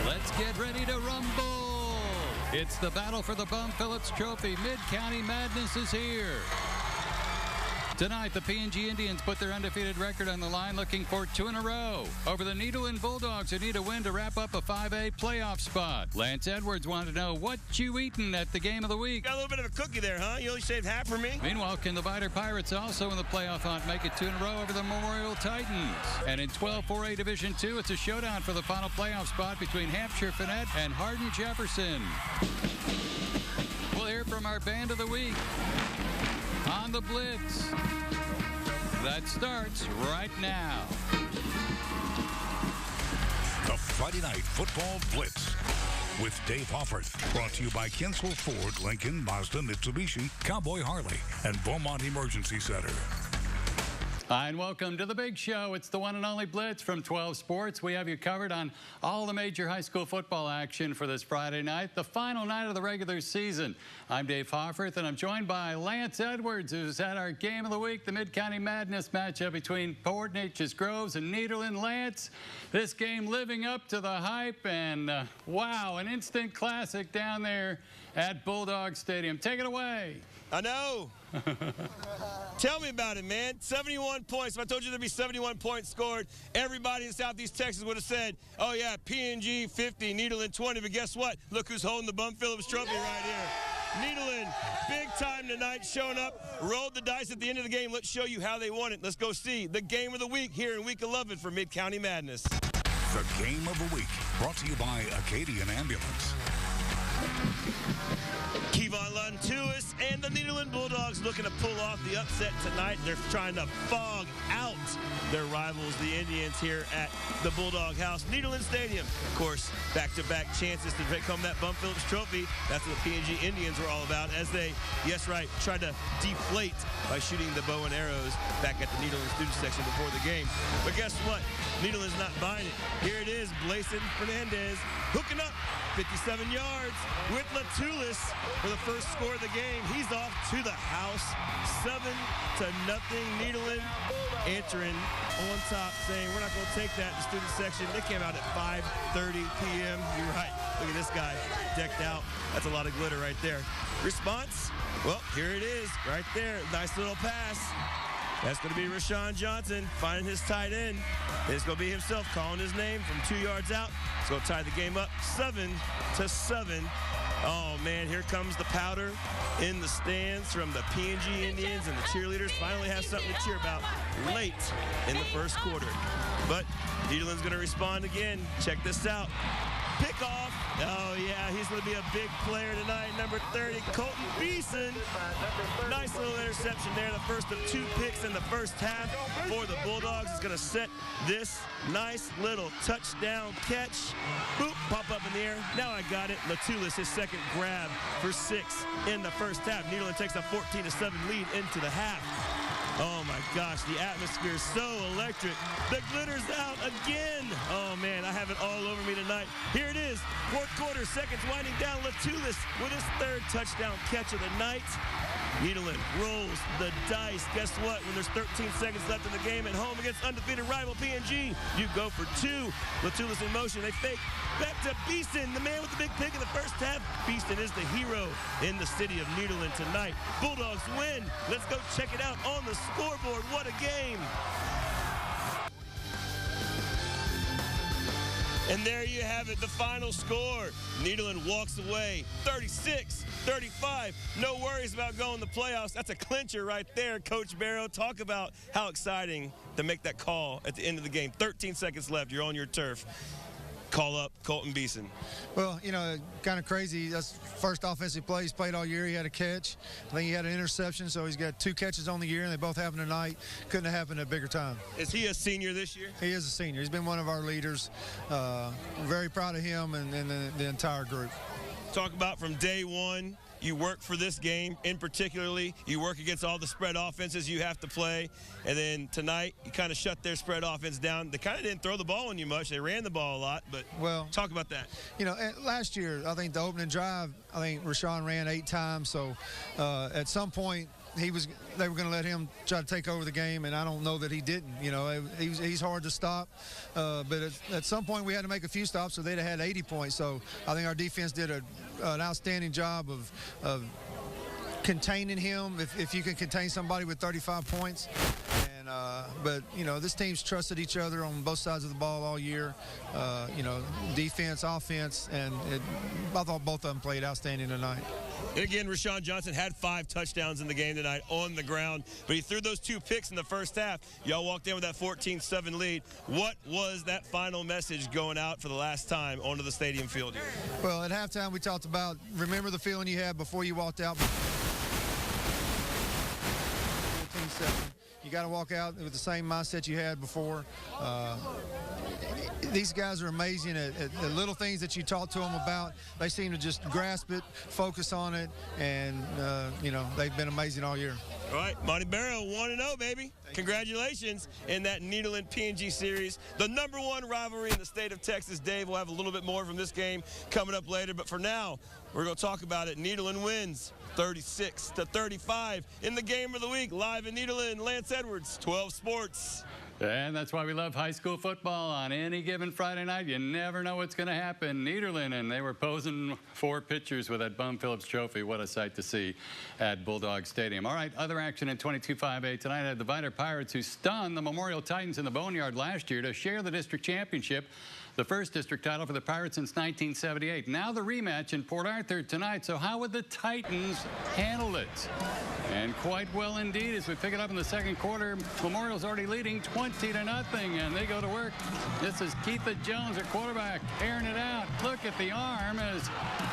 Let's get ready to rumble. It's the battle for the Bum Phillips Trophy. Mid-County Madness is here. Tonight, the P&G Indians put their undefeated record on the line, looking for 2 in a row over the Needleland Bulldogs, who need a win to wrap up a 5A playoff spot. Lance Edwards wanted to know what you eating at the game of the week. Got a little bit of a cookie there, huh? You only shaved half for me? Meanwhile, can the Biter Pirates, also in the playoff hunt, make it 2 in a row over the Memorial Titans? And in 12 4A Division II, it's a showdown for the final playoff spot between Hampshire Finette and Hardin Jefferson. We'll hear from our band of the week on the Blitz. That starts right now. The Friday Night Football Blitz with Dave Hoffert. Brought to you by Kinsel Ford, Lincoln, Mazda, Mitsubishi, Cowboy Harley, and Beaumont Emergency Center. Hi, and welcome to the big show. It's the one and only Blitz from 12 Sports. We have you covered on all the major high school football action for this Friday night, the final night of the regular season. I'm Dave Hofferth, and I'm joined by Lance Edwards, who's at our game of the week, the Mid-County Madness matchup between Port Neches Groves and Needleland. Lance, this game living up to the hype, and wow, an instant classic down there at Bulldog Stadium. Take it away. I know. Tell me about it, man. 71 points. If I told you there'd be 71 points scored, everybody in Southeast Texas would have said, oh, yeah, P&G 50, Needleland 20. But guess what? Look who's holding the Bum Phillips Trophy right here. Needleland, big time tonight, showing up, rolled the dice at the end of the game. Let's show you how they won it. Let's go see the game of the week here in Week 11 for Mid-County Madness. The Game of the Week, brought to you by Acadian Ambulance. Kevon Lantuis and the Needleland Bulldogs looking to pull off the upset tonight. They're trying to fog out their rivals, the Indians, here at the Bulldog House, Needleland Stadium. Of course, back-to-back chances to take home that Bum Phillips Trophy. That's what the P&G Indians were all about, as they, yes, right, tried to deflate by shooting the bow and arrows back at the Needleland student section before the game. But guess what? Needleland's not buying it. Here it is, Blason Fernandez hooking up 57 yards with Latulis for the first score of the game. He's off to the house, 7-0. Needleland entering on top, saying we're not going to take that in the student section. They came out at 5:30 p.m. You're right. Look at this guy decked out. That's a lot of glitter right there. Response? Well, here it is right there. Nice little pass. That's going to be Rashawn Johnson finding his tight end. It's going to be himself calling his name from 2 yards out. It's going to tie the game up 7-7. Oh, man, here comes the powder in the stands from the P&G Indians, and the cheerleaders finally have something to cheer about late in the first quarter. But Needleland's going to respond again. Check this out. Pickoff. Oh, yeah, he's going to be a big player tonight. Number 30, Colton Beeson. Nice little interception there. The first of 2 picks in the first half for the Bulldogs. Is going to set this nice little touchdown catch. Boop, pop up in the air. Now I got it. Latulis, his second grab for 6 in the first half. Needleland takes a 14-7 lead into the half. Oh, my gosh, the atmosphere is so electric. The glitter's out again. Oh, man, I have it all over me tonight. Here it is, fourth quarter, seconds winding down. Latulis with his 3rd touchdown catch of the night. Needleland rolls the dice. Guess what? When there's 13 seconds left in the game at home against undefeated rival P&G, you go for 2. Latulis in motion. They fake. Back to Beeston, the man with the big pick in the first half. Beeston is the hero in the city of Needleland tonight. Bulldogs win. Let's go check it out on the scoreboard. What a game. And there you have it, the final score. Needleland walks away 36-35. No worries about going to the playoffs. That's a clincher right there, Coach Barrow. Talk about how exciting to make that call at the end of the game. 13 seconds left. You're on your turf. Call up Colton Beeson. Well, you know, kind of crazy. That's first offensive play he's played all year. He had a catch. I think he had an interception, so he's got 2 catches on the year, and they both happened tonight. Couldn't have happened at a bigger time. Is he a senior this year? He is a senior. He's been one of our leaders. Very proud of him and the entire group. Talk about from day one, you work for this game in particularly. You work against all the spread offenses you have to play. And then tonight, you kind of shut their spread offense down. They kind of didn't throw the ball on you much. They ran the ball a lot, but well, talk about that. You know, last year, I think the opening drive, I think Rashawn ran 8 times. So at some point, they were going to let him try to take over the game, and I don't know that he didn't. You know, he's hard to stop, but at some point we had to make a few stops, so they'd have had 80 points. So I think our defense did an outstanding job of containing him. If you can contain somebody with 35 points. But, you know, this team's trusted each other on both sides of the ball all year, you know, defense, offense, and I thought both of them played outstanding tonight. And again, Rashawn Johnson had 5 touchdowns in the game tonight on the ground, but he threw those 2 picks in the first half. Y'all walked in with that 14-7 lead. What was that final message going out for the last time onto the stadium field here? Well, at halftime we talked about, remember the feeling you had before you walked out. 14-7. You got to walk out with the same mindset you had before. These guys are amazing at little things that you talk to them about. They seem to just grasp it, focus on it, and, you know, they've been amazing all year. All right, Monty Barrow, 1-0, baby. Congratulations in that Nederland P&G series. The #1 rivalry in the state of Texas. Dave will have a little bit more from this game coming up later, but for now, we're going to talk about it. Nederland wins 36-35 in the game of the week. Live in Nederland, Lance Edwards, 12 Sports. And that's why we love high school football. On any given Friday night, you never know what's going to happen. Nederland, and they were posing 4 pitchers with that Bum Phillips trophy. What a sight to see at Bulldog Stadium. All right, other action in 22-5A tonight had the Vidor Pirates, who stunned the Memorial Titans in the Boneyard last year to share the district championship. The first district title for the Pirates since 1978. Now the rematch in Port Arthur tonight. So how would the Titans handle it? And quite well indeed, as we pick it up in the second quarter. Memorial's already leading 20-0, and they go to work. This is Keitha Jones, their quarterback, airing it out. Look at the arm as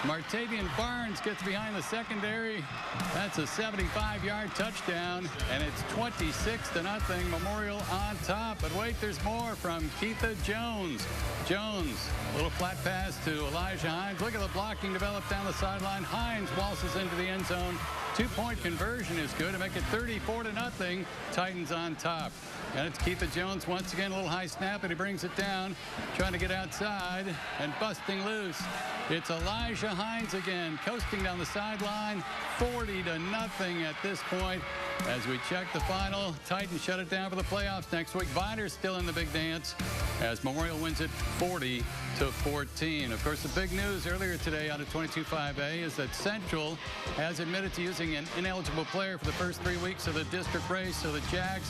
Martavian Barnes gets behind the secondary. That's a 75-yard touchdown, and it's 26-0. Memorial on top. But wait, there's more from Keitha Jones. Jones, a little flat pass to Elijah Hines. Look at the blocking developed down the sideline. Hines waltzes into the end zone. 2-point conversion is good to make it 34-0. Titans on top. And it's Keitha Jones once again, a little high snap, and he brings it down, trying to get outside and busting loose. It's Elijah Hines again, coasting down the sideline, 40-0 at this point. As we check the final, Titans shut it down for the playoffs next week. Vidor's still in the big dance as Memorial wins it 40-14. Of course, the big news earlier today out of 22-5A is that Central has admitted to using an ineligible player for the first 3 weeks of the district race. So the Jags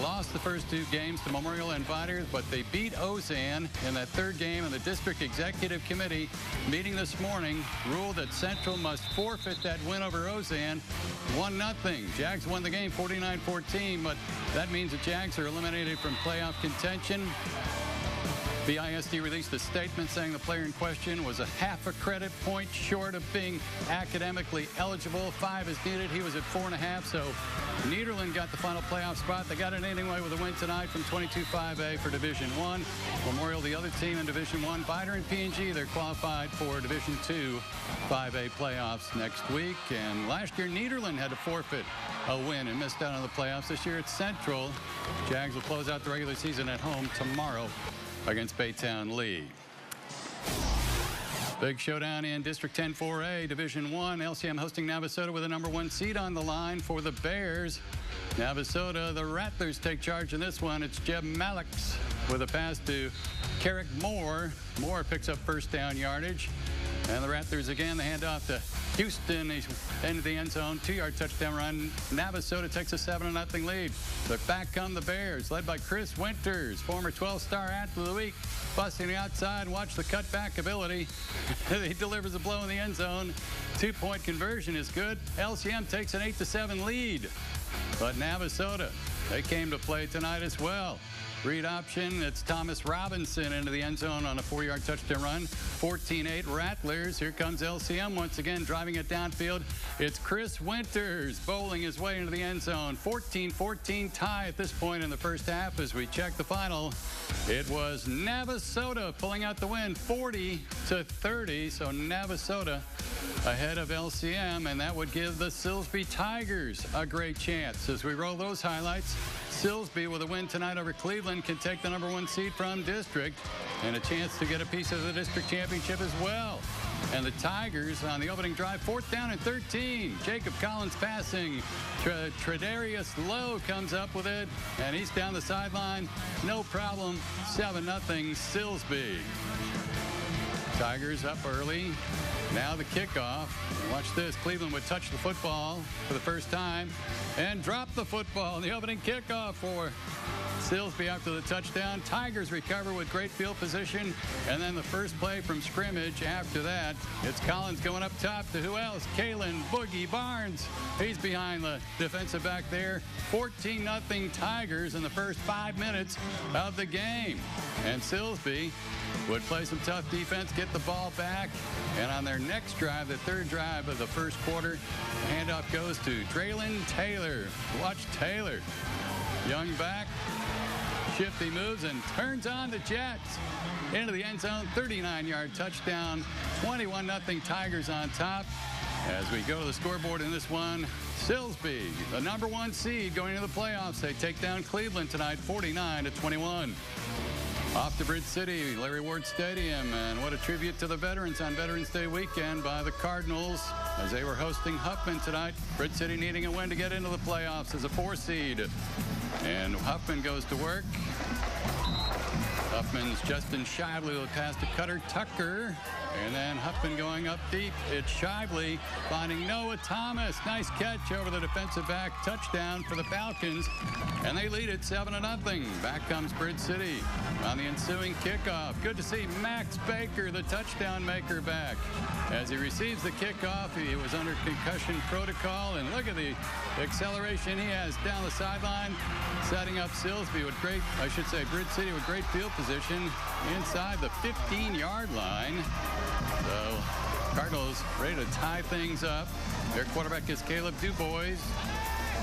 lost the first 2 games to Memorial and Vidor, but they beat Ozan in that 3rd game, and the district executive committee meeting this morning ruled that Central must forfeit that win over Ozan 1-0. Jags won the game 49-14, but that means the Jags are eliminated from playoff contention. The ISD released a statement saying the player in question was a half a credit point short of being academically eligible. 5 is needed. He was at 4.5, so Nederland got the final playoff spot. They got it anyway with a win tonight from 22-5A for Division I. Memorial, the other team in Division I. Vidor and P&G, they're qualified for Division II 5A playoffs next week. And last year, Nederland had to forfeit a win and missed out on the playoffs. This year, it's Central. Jags will close out the regular season at home tomorrow against Baytown Lee. Big showdown in District 10 4A, Division I. LCM hosting Navasota with a #1 seed on the line for the Bears. Navasota, the Rattlers take charge in this one. It's Jeb Malix with a pass to Carrick Moore. Moore picks up first down yardage. And the Rattlers again, the handoff to Houston. He's into the end zone. 2-yard touchdown run. Navasota takes a 7-0 lead. But back come the Bears, led by Chris Winters, former 12-star athlete of the week, busting the outside. Watch the cutback ability. He delivers a blow in the end zone. 2-point conversion is good. LCM takes an 8-7 lead. But Navasota, they came to play tonight as well. Read option, it's Thomas Robinson into the end zone on a 4-yard touchdown run. 14-8 Rattlers. Here comes LCM once again, driving it downfield. It's Chris Winters bowling his way into the end zone. 14-14 tie at this point in the first half. As we check the final, it was Navasota pulling out the win, 40-30. So Navasota ahead of LCM, and that would give the Silsbee Tigers a great chance. As we roll those highlights, Silsbee with a win tonight over Cleveland can take the #1 seed from district and a chance to get a piece of the district championship as well. And the Tigers on the opening drive, 4th down and 13. Jacob Collins passing. Tredarius Lowe comes up with it, and he's down the sideline. No problem. 7-0 Silsbee. Tigers up early. Now the kickoff. Watch this. Cleveland would touch the football for the first time and drop the football in the opening kickoff for Silsbee after the touchdown. Tigers recover with great field position, and then the first play from scrimmage after that, it's Collins going up top to who else? Kalen Boogie Barnes. He's behind the defensive back there. 14-0 Tigers in the first 5 minutes of the game. And Silsbee would play some tough defense, get the ball back, and on their next drive, the third drive of the first quarter, the handoff goes to Traylon Taylor. Watch Taylor. Young back, shifty moves, and turns on the Jets. Into the end zone, 39-yard touchdown, 21-0 Tigers on top. As we go to the scoreboard in this one, Silsbee, the #1 seed going into the playoffs. They take down Cleveland tonight, 49-21. Off to Blitz City, Larry Ward Stadium, and what a tribute to the veterans on Veterans Day weekend by the Cardinals as they were hosting Huffman tonight. Blitz City needing a win to get into the playoffs as a 4 seed. And Huffman goes to work. Huffman's Justin Shively will pass to Cutter Tucker. And then Huffman going up deep. It's Shively finding Noah Thomas. Nice catch over the defensive back. Touchdown for the Falcons. And they lead it 7-0. Back comes Blitz City on the ensuing kickoff. Good to see Max Baker, the touchdown maker, back. As he receives the kickoff, he was under concussion protocol. And look at the acceleration he has down the sideline, setting up Silsbee with great, Blitz City with great field position inside the 15-yard line. So Cardinals ready to tie things up. Their quarterback is Caleb Dubois.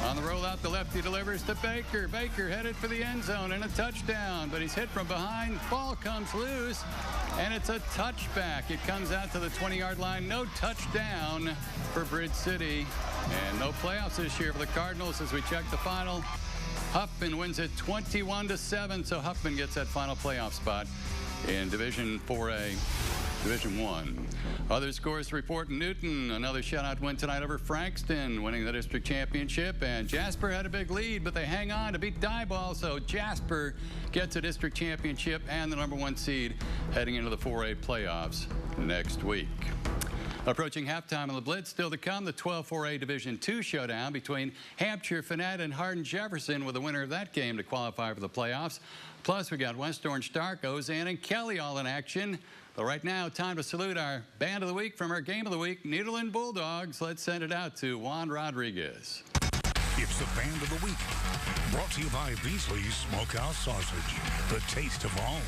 On the rollout, the lefty delivers to Baker. Baker headed for the end zone and a touchdown, but he's hit from behind. Ball comes loose, and it's a touchback. It comes out to the 20-yard line. No touchdown for Blitz City, and no playoffs this year for the Cardinals as we check the final. Huffman wins it 21-7, so Huffman gets that final playoff spot in Division 4A. Division 1. Other scores to report: Newton, another shutout win tonight over Frankston, winning the district championship. And Jasper had a big lead, but they hang on to beat Diboll, so Jasper gets a district championship and the #1 seed heading into the 4A playoffs next week. Approaching halftime on the Blitz, still to come, the 12 4A Division II showdown between Hampshire Fannett and Hardin-Jefferson, with the winner of that game to qualify for the playoffs. Plus, we got West Orange Stark, Ozan, and Kelly all in action. But right now, time to salute our Band of the Week from our Game of the Week, Nederland Bulldogs. Let's send it out to Juan Rodriguez. It's the Band of the Week, brought to you by Beasley's Smokehouse Sausage, the taste of home.